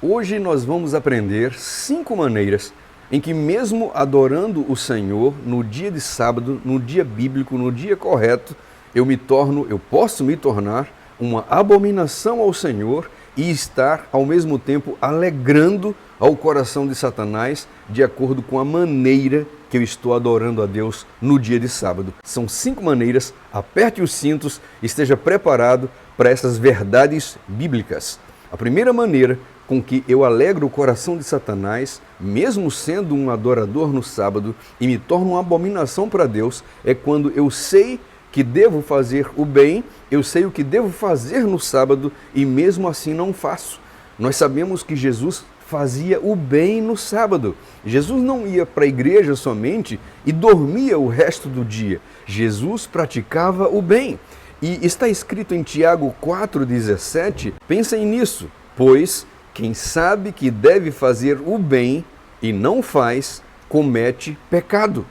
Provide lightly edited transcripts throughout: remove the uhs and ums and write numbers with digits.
Hoje nós vamos aprender 5 maneiras em que mesmo adorando o Senhor no dia de sábado, no dia bíblico, no dia correto, eu posso me tornar uma abominação ao Senhor e estar ao mesmo tempo alegrando ao coração de Satanás de acordo com a maneira que eu estou adorando a Deus no dia de sábado. São 5 maneiras, aperte os cintos, esteja preparado para essas verdades bíblicas. A primeira maneira com que eu alegro o coração de Satanás, mesmo sendo um adorador no sábado, e me torno uma abominação para Deus, é quando eu sei que devo fazer o bem, eu sei o que devo fazer no sábado e mesmo assim não faço. Nós sabemos que Jesus fazia o bem no sábado. Jesus não ia para a igreja somente e dormia o resto do dia. Jesus praticava o bem. E está escrito em Tiago 4,17, pensem nisso, pois quem sabe que deve fazer o bem e não faz, comete pecado.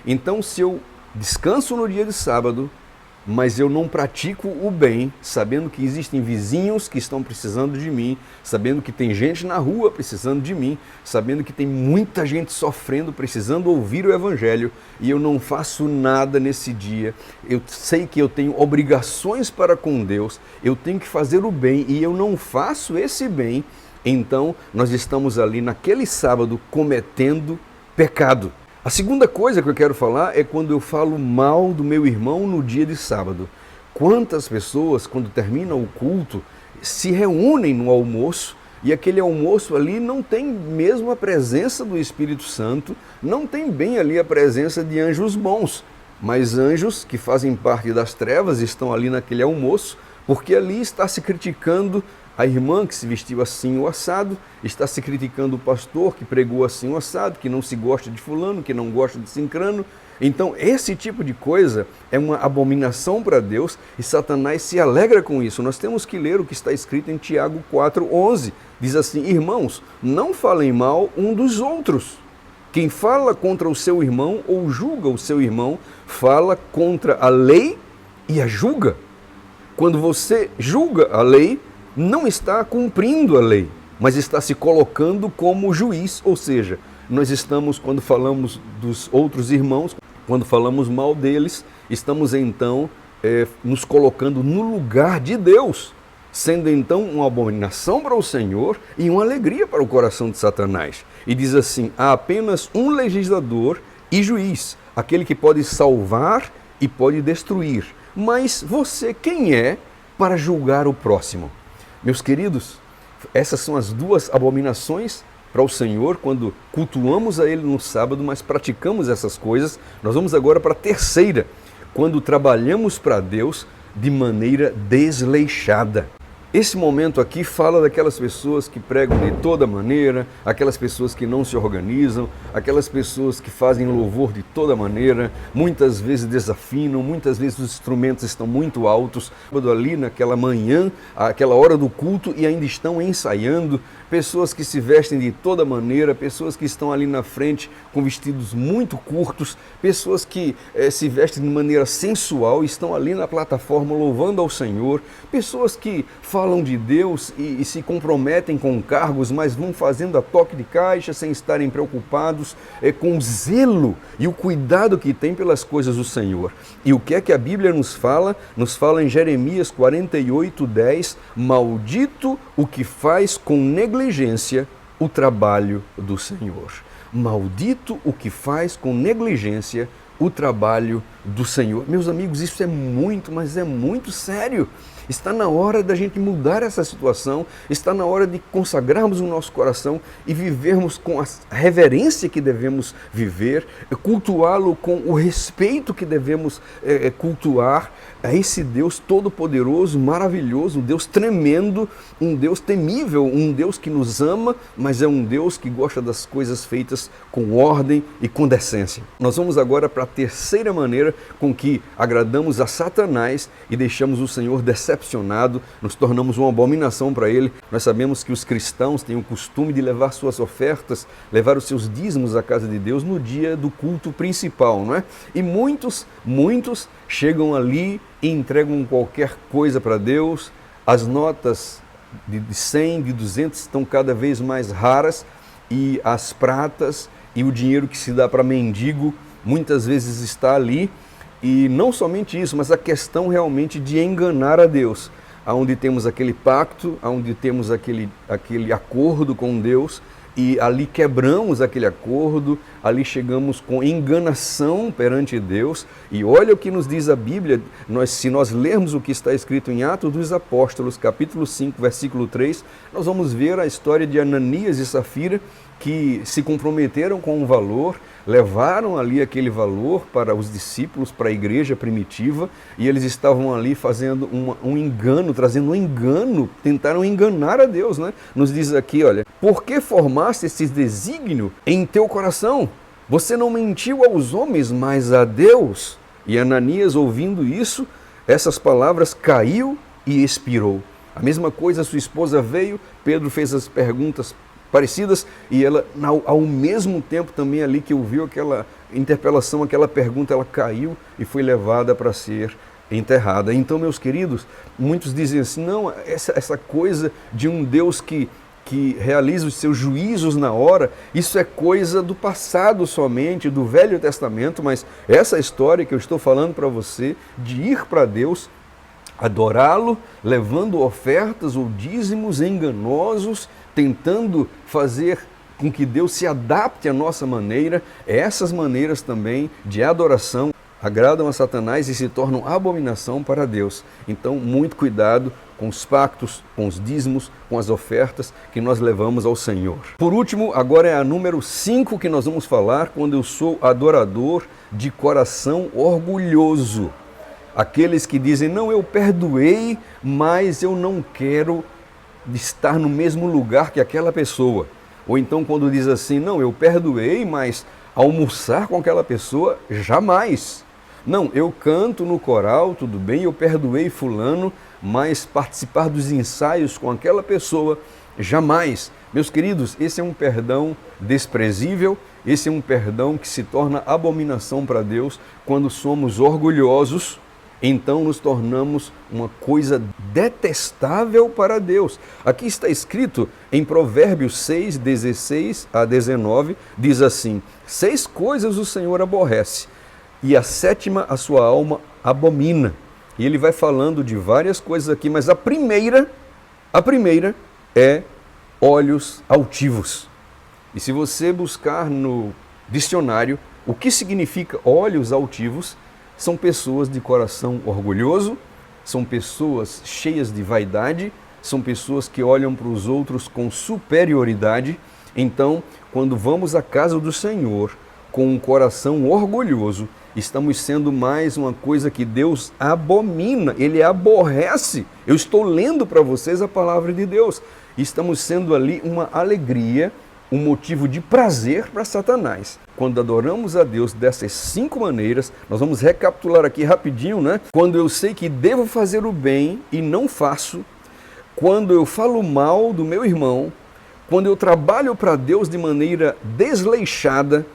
Então, se eu descanso no dia de sábado, mas eu não pratico o bem, sabendo que existem vizinhos que estão precisando de mim, sabendo que tem gente na rua precisando de mim, sabendo que tem muita gente sofrendo, precisando ouvir o Evangelho, e eu não faço nada nesse dia, eu sei que eu tenho obrigações para com Deus, eu tenho que fazer o bem e eu não faço esse bem, então nós estamos ali naquele sábado cometendo pecado. A segunda coisa que eu quero falar é quando eu falo mal do meu irmão no dia de sábado. Quantas pessoas, quando termina o culto, se reúnem no almoço e aquele almoço ali não tem mesmo a presença do Espírito Santo, não tem bem ali a presença de anjos bons, mas anjos que fazem parte das trevas estão ali naquele almoço, porque ali está se criticando a irmã que se vestiu assim o assado, está se criticando o pastor que pregou assim o assado, que não se gosta de fulano, que não gosta de sincrano. Então esse tipo de coisa é uma abominação para Deus e Satanás se alegra com isso. Nós temos que ler o que está escrito em Tiago 4,11. Diz assim: irmãos, não falem mal um dos outros. Quem fala contra o seu irmão ou julga o seu irmão, fala contra a lei e a julga. Quando você julga a lei, não está cumprindo a lei, mas está se colocando como juiz, ou seja, nós estamos, quando falamos dos outros irmãos, quando falamos mal deles, estamos então nos colocando no lugar de Deus, sendo então uma abominação para o Senhor e uma alegria para o coração de Satanás. E diz assim: há apenas um legislador e juiz, aquele que pode salvar e pode destruir. Mas você quem é para julgar o próximo? Meus queridos, essas são as 2 abominações para o Senhor quando cultuamos a Ele no sábado, mas praticamos essas coisas. Nós vamos agora para a terceira, quando trabalhamos para Deus de maneira desleixada. Esse momento aqui fala daquelas pessoas que pregam de toda maneira, aquelas pessoas que não se organizam, aquelas pessoas que fazem louvor de toda maneira, muitas vezes desafinam, muitas vezes os instrumentos estão muito altos, ali naquela manhã, aquela hora do culto e ainda estão ensaiando, pessoas que se vestem de toda maneira, pessoas que estão ali na frente com vestidos muito curtos, pessoas que se vestem de maneira sensual e estão ali na plataforma louvando ao Senhor, pessoas que falam de Deus e se comprometem com cargos, mas vão fazendo a toque de caixa sem estarem preocupados com o zelo e o cuidado que tem pelas coisas do Senhor. E o que é que a Bíblia nos fala? Nos fala em Jeremias 48:10, maldito o que faz com negligência o trabalho do Senhor. Maldito o que faz com negligência o trabalho do Senhor. Meus amigos, isso é muito, mas é muito sério. Está na hora da gente mudar essa situação, está na hora de consagrarmos o nosso coração e vivermos com a reverência que devemos viver, cultuá-lo com o respeito que devemos cultuar a esse Deus todo-poderoso, maravilhoso, um Deus tremendo, um Deus temível, um Deus que nos ama, mas é um Deus que gosta das coisas feitas com ordem e com decência. Nós vamos agora para a terceira maneira com que agradamos a Satanás e deixamos o Senhor decepcionado, nos tornamos uma abominação para Ele. Nós sabemos que os cristãos têm o costume de levar suas ofertas, levar os seus dízimos à casa de Deus no dia do culto principal, não é? E muitos chegam ali e entregam qualquer coisa para Deus, as notas de 100, de 200 estão cada vez mais raras, e as pratas e o dinheiro que se dá para mendigo muitas vezes está ali. E não somente isso, mas a questão realmente de enganar a Deus, onde temos aquele pacto, onde temos aquele acordo com Deus, e ali quebramos aquele acordo, ali chegamos com enganação perante Deus. E olha o que nos diz a Bíblia, se nós lermos o que está escrito em Atos dos Apóstolos, capítulo 5, versículo 3, nós vamos ver a história de Ananias e Safira, que se comprometeram com um valor, levaram ali aquele valor para os discípulos, para a igreja primitiva, e eles estavam ali fazendo um engano, trazendo um engano, tentaram enganar a Deus, né? Nos diz aqui, olha, por que formaste esse desígnio em teu coração? Você não mentiu aos homens, mas a Deus. E Ananias, ouvindo isso, essas palavras, caiu e expirou. A mesma coisa, sua esposa veio, Pedro fez as perguntas parecidas, e ela, ao mesmo tempo também ali que ouviu aquela interpelação, aquela pergunta, ela caiu e foi levada para ser enterrada. Então, meus queridos, muitos dizem assim, não, essa coisa de um Deus que realiza os seus juízos na hora, isso é coisa do passado somente, do Velho Testamento, mas essa história que eu estou falando para você, de ir para Deus, adorá-lo, levando ofertas ou dízimos enganosos, tentando fazer com que Deus se adapte à nossa maneira, essas maneiras também de adoração agradam a Satanás e se tornam abominação para Deus. Então, muito cuidado com os pactos, com os dízimos, com as ofertas que nós levamos ao Senhor. Por último, agora é a número 5 que nós vamos falar, quando eu sou adorador de coração orgulhoso. Aqueles que dizem, não, eu perdoei, mas eu não quero estar no mesmo lugar que aquela pessoa. Ou então quando diz assim, não, eu perdoei, mas almoçar com aquela pessoa, jamais. Não, eu canto no coral, tudo bem, eu perdoei fulano, mas participar dos ensaios com aquela pessoa, jamais. Meus queridos, esse é um perdão desprezível, esse é um perdão que se torna abominação para Deus quando somos orgulhosos. Então nos tornamos uma coisa detestável para Deus. Aqui está escrito em Provérbios 6, 16 a 19, diz assim, 6 coisas o Senhor aborrece, e a 7ª a sua alma abomina. E ele vai falando de várias coisas aqui, mas a primeira é olhos altivos. E se você buscar no dicionário o que significa olhos altivos, são pessoas de coração orgulhoso, são pessoas cheias de vaidade, são pessoas que olham para os outros com superioridade. Então, quando vamos à casa do Senhor com um coração orgulhoso, estamos sendo mais uma coisa que Deus abomina, Ele aborrece. Eu estou lendo para vocês a palavra de Deus. Estamos sendo ali uma alegria, um motivo de prazer para Satanás. Quando adoramos a Deus dessas 5 maneiras, nós vamos recapitular aqui rapidinho, né? Quando eu sei que devo fazer o bem e não faço, quando eu falo mal do meu irmão, quando eu trabalho para Deus de maneira desleixada,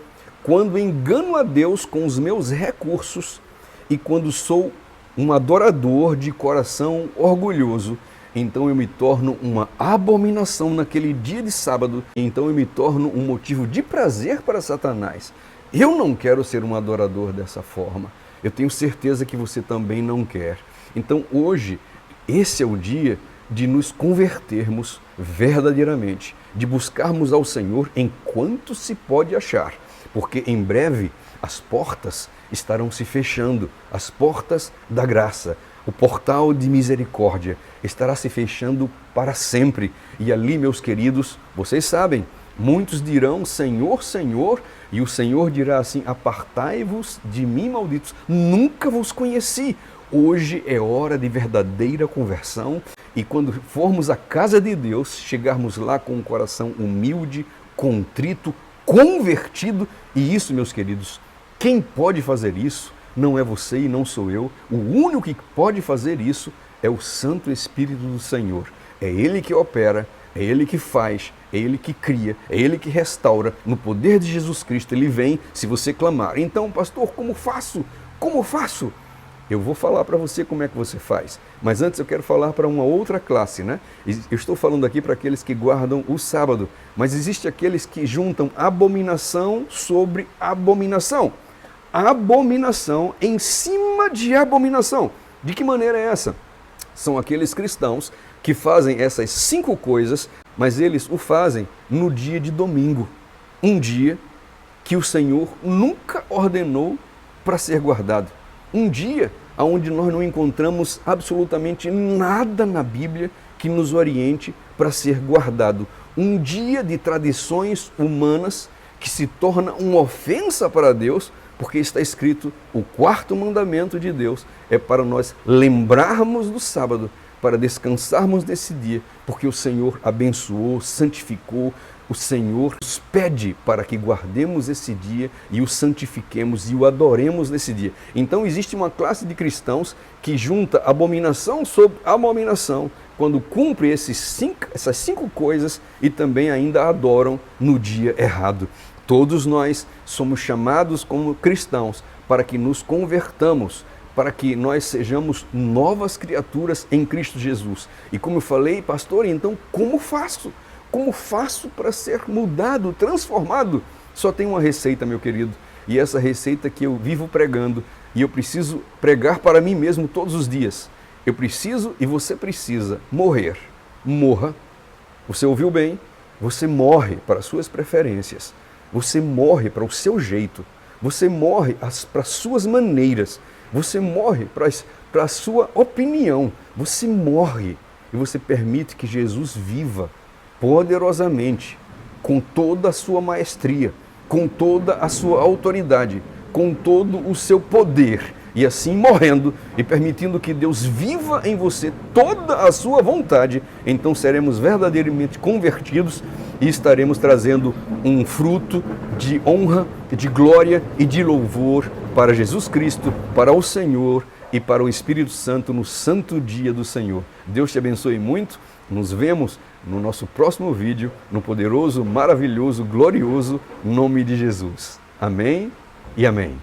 quando engano a Deus com os meus recursos e quando sou um adorador de coração orgulhoso, então eu me torno uma abominação naquele dia de sábado, então eu me torno um motivo de prazer para Satanás. Eu não quero ser um adorador dessa forma. Eu tenho certeza que você também não quer. Então hoje, esse é o dia de nos convertermos verdadeiramente, de buscarmos ao Senhor enquanto se pode achar, porque em breve as portas estarão se fechando, as portas da graça. O portal de misericórdia estará se fechando para sempre. E ali, meus queridos, vocês sabem, muitos dirão, Senhor, Senhor, e o Senhor dirá assim, apartai-vos de mim, malditos, nunca vos conheci. Hoje é hora de verdadeira conversão, e quando formos à casa de Deus, chegarmos lá com um coração humilde, contrito, convertido, e isso, meus queridos, quem pode fazer isso? Não é você e não sou eu. O único que pode fazer isso é o Santo Espírito do Senhor. É Ele que opera, é Ele que faz, é Ele que cria, é Ele que restaura. No poder de Jesus Cristo Ele vem se você clamar. Então, pastor, como faço? Como faço? Eu vou falar para você como é que você faz. Mas antes eu quero falar para uma outra classe, né? Eu estou falando aqui para aqueles que guardam o sábado. Mas existe aqueles que juntam abominação sobre abominação. Abominação em cima de abominação. De que maneira é essa? São aqueles cristãos que fazem essas 5 coisas, mas eles o fazem no dia de domingo. Um dia que o Senhor nunca ordenou para ser guardado. Um dia onde nós não encontramos absolutamente nada na Bíblia que nos oriente para ser guardado. Um dia de tradições humanas que se torna uma ofensa para Deus, porque está escrito, o 4º mandamento de Deus é para nós lembrarmos do sábado, para descansarmos nesse dia, porque o Senhor abençoou, santificou, o Senhor nos pede para que guardemos esse dia e o santifiquemos e o adoremos nesse dia. Então existe uma classe de cristãos que junta abominação sobre abominação, quando cumpre essas 5 coisas e também ainda adoram no dia errado. Todos nós somos chamados como cristãos para que nos convertamos, para que nós sejamos novas criaturas em Cristo Jesus. E como eu falei, pastor, então como faço? Como faço para ser mudado, transformado? Só tem uma receita, meu querido, e essa receita que eu vivo pregando, e eu preciso pregar para mim mesmo todos os dias. Eu preciso e você precisa morrer. Morra. Você ouviu bem? Você morre para as suas preferências. Você morre para o seu jeito. Você morre para as suas maneiras. Você morre para a sua opinião. Você morre e você permite que Jesus viva poderosamente, com toda a sua maestria, com toda a sua autoridade, com todo o seu poder. E assim morrendo e permitindo que Deus viva em você toda a sua vontade, então seremos verdadeiramente convertidos e estaremos trazendo um fruto de honra, de glória e de louvor para Jesus Cristo, para o Senhor e para o Espírito Santo no santo dia do Senhor. Deus te abençoe muito. Nos vemos no nosso próximo vídeo, no poderoso, maravilhoso, glorioso nome de Jesus. Amém e amém.